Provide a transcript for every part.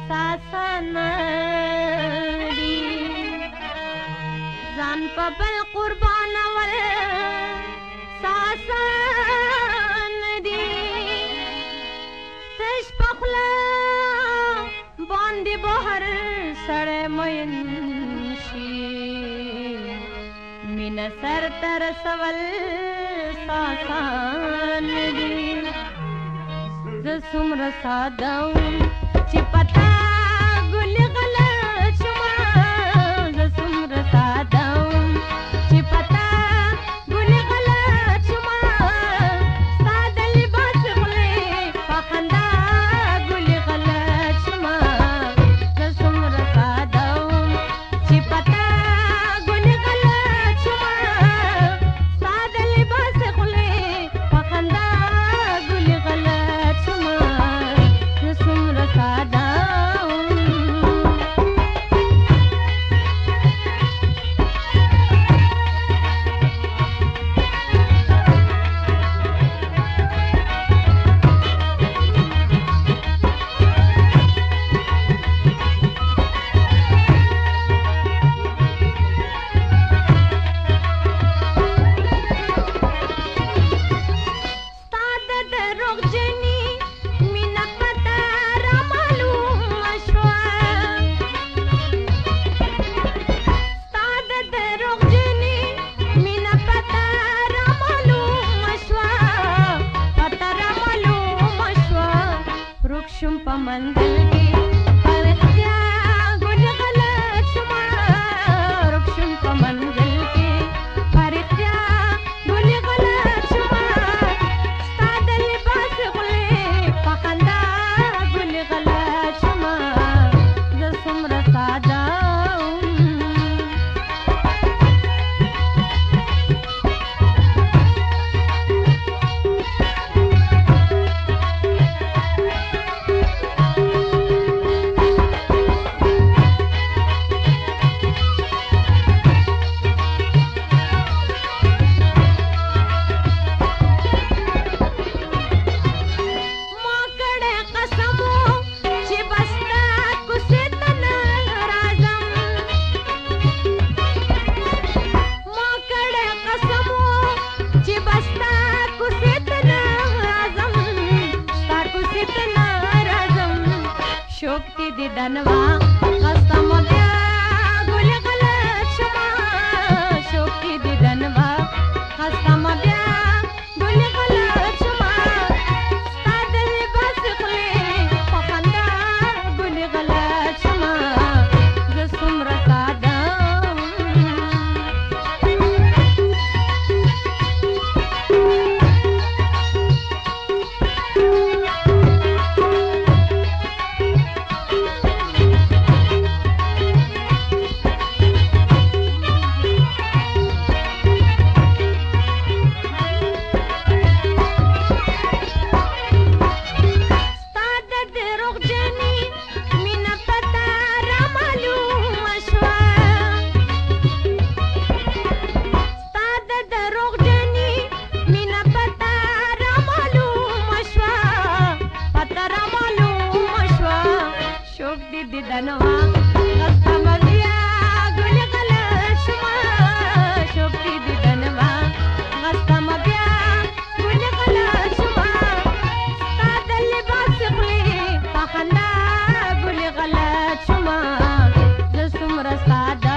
ساسان دی ځان په بل قربانول ساسان دی تش په خوله باندې بهر سړی مین شي مینه سر ته رسول ساسان دی زه څومره ساده وم چې پتا ګل غلط شومه زه څومره ساده وم چې پتا ګل غلط شومه ستا د لباس خولې په خندا ګل غلط شومه زه څومره ساده وم چې پتا ګل غلط شومه ستا د لباس خولې په خندا ګل غلط شومه زه څومره ساده شوقتی دی دنوا قسم بیا گل غلط شما شوقتی دی دنوا قسم بیا گل غلط شما ستا د لباس خولې په خندا گل غلط شما زه څومره ساده دنوا قسم بیا گل غلط شما شوقتی دی دنوا قسم بیا گل غلط شما ستا د لباس خولې په خندا گل غلط شما زه څومره ساده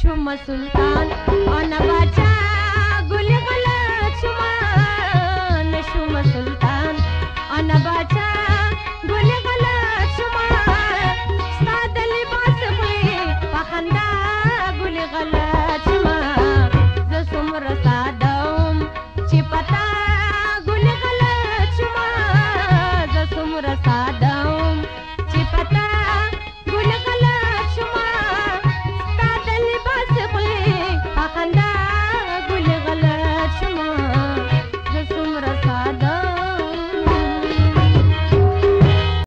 شوم سلطان انا باچا گل غلط شما نشوم سلطان انا باچا